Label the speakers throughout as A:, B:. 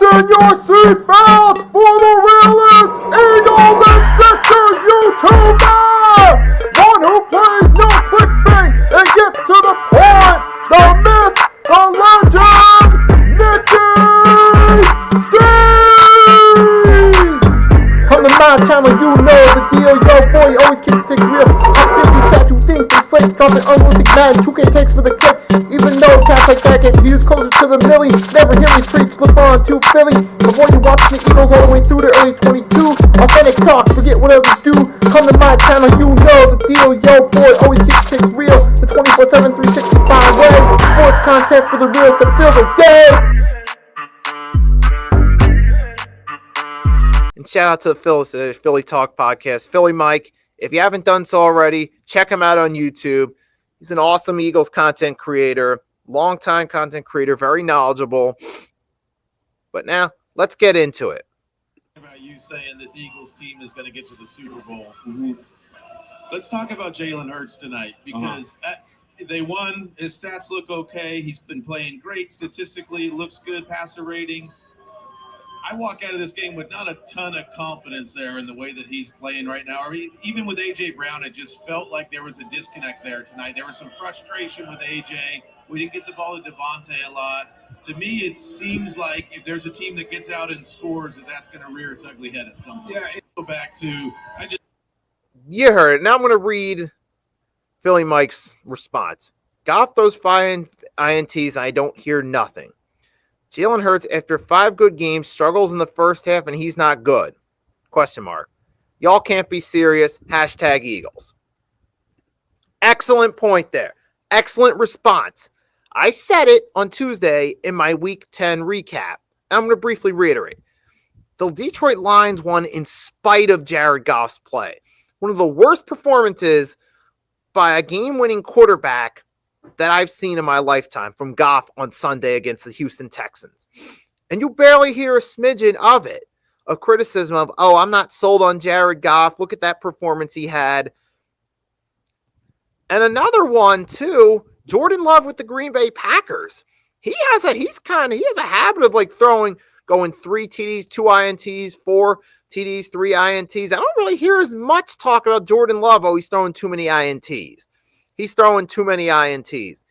A: Fasten your seatbelts for the realest Eagles and Sixers YouTuber! One who plays no clickbait and gets to the point! The myth, the legend, Nicky Steves! On the My Channel, you know the deal. Yo, boy, always keeps things real. I'm simply statue think they slate, dropping unrealistic mad 2K takes for the clip. Even though cats like that get views closer to the milli, never hear me preach, flip on to Philly. Avoid you watching the Eagles all the way through the early 22. Authentic talk, forget what others do. Come to my channel, you know the deal. Yo, boy, always keeps things real. The 24/7, 365 way. Sports content for the reals that fill the day.
B: And shout out to the Philly Talk podcast, Philly Mike. If you haven't done so already, check him out on YouTube. He's an awesome Eagles content creator, longtime content creator, very knowledgeable. But now, let's get into it.
C: About you saying this Eagles team is going to get to the Super Bowl. Mm-hmm. Let's talk about Jalen Hurts tonight because they won. His stats look okay. He's been playing great statistically, looks good, passer rating. I walk out of this game with not a ton of confidence there in the way that he's playing right now. Or even with A.J. Brown, it just felt like there was a disconnect there tonight. There was some frustration with A.J. We didn't get the ball to Devontae a lot. To me, it seems like if there's a team that gets out and scores, that's going to rear its ugly head at some point. Yeah, go back to
B: You heard it. Now I'm going to read Philly Mike's response. Goff throws 5 INTs, and I don't hear nothing. Jalen Hurts, after 5 good games, struggles in the first half, and he's not good. Question mark. Y'all can't be serious. Hashtag Eagles. Excellent point there. Excellent response. I said it on Tuesday in my Week 10 recap. I'm going to briefly reiterate. The Detroit Lions won in spite of Jared Goff's play. One of the worst performances by a game-winning quarterback that I've seen in my lifetime from Goff on Sunday against the Houston Texans. And you barely hear a smidgen of it, of criticism of, oh, I'm not sold on Jared Goff. Look at that performance he had. And another one, too, Jordan Love with the Green Bay Packers. He has a habit of going 3 TDs, 2 INTs, 4 TDs, 3 INTs. I don't really hear as much talk about Jordan Love. Oh, he's throwing too many INTs. He's throwing too many INTs.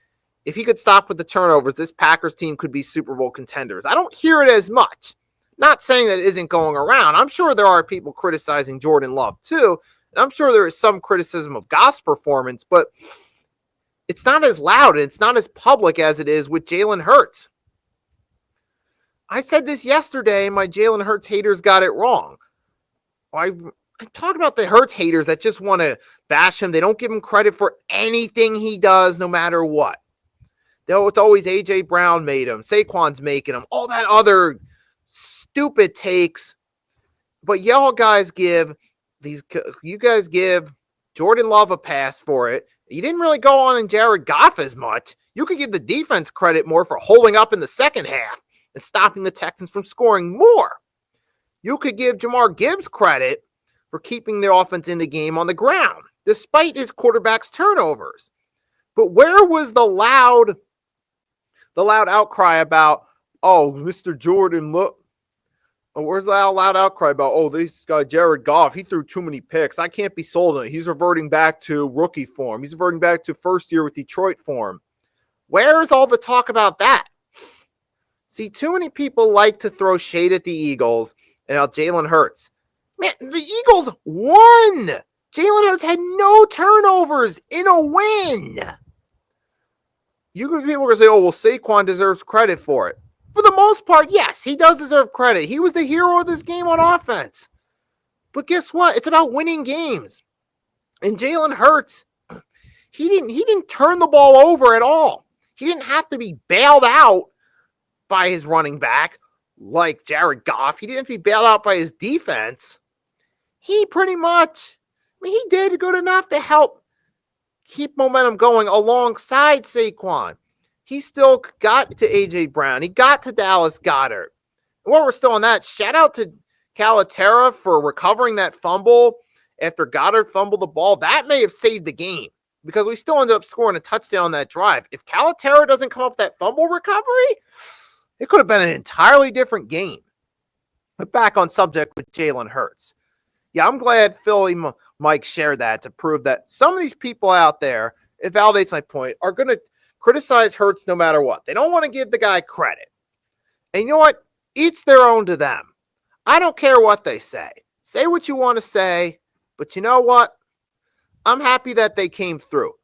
B: If he could stop with the turnovers, this Packers team could be Super Bowl contenders. I don't hear it as much. Not saying that it isn't going around. I'm sure there are people criticizing Jordan Love too. And I'm sure there is some criticism of Goff's performance, but it's not as loud and it's not as public as it is with Jalen Hurts. I said this yesterday, my Jalen Hurts haters got it wrong. I talk about the Hurts haters that just want to bash him. They don't give him credit for anything he does, no matter what. It's always A.J. Brown made him. Saquon's making him. All that other stupid takes. But you guys give Jordan Love a pass for it. You didn't really go on in Jared Goff as much. You could give the defense credit more for holding up in the second half and stopping the Texans from scoring more. You could give Jahmyr Gibbs credit for keeping their offense in the game on the ground, despite his quarterback's turnovers. But where was the loud outcry about, oh, Mr. Jordan, look. Oh, where's the loud outcry about, oh, this guy Jared Goff, he threw too many picks. I can't be sold on it. He's reverting back to rookie form. He's reverting back to first year with Detroit form. Where's all the talk about that? See, too many people like to throw shade at the Eagles and how Jalen Hurts. Man, the Eagles won. Jalen Hurts had no turnovers in a win. People are going to say, oh, well, Saquon deserves credit for it. For the most part, yes, he does deserve credit. He was the hero of this game on offense. But guess what? It's about winning games. And Jalen Hurts, he didn't turn the ball over at all. He didn't have to be bailed out by his running back like Jared Goff. He didn't have to be bailed out by his defense. He pretty much, he did good enough to help keep momentum going alongside Saquon. He still got to A.J. Brown. He got to Dallas Goedert. And while we're still on that, shout out to Calaterra for recovering that fumble after Goddard fumbled the ball. That may have saved the game because we still ended up scoring a touchdown on that drive. If Calaterra doesn't come up with that fumble recovery, it could have been an entirely different game. But back on subject with Jalen Hurts. Yeah, I'm glad Philly Mike shared that to prove that some of these people out there, it validates my point, are going to criticize Hurts no matter what. They don't want to give the guy credit. And you know what? Each their own to them. I don't care what they say. Say what you want to say, but you know what? I'm happy that they came through.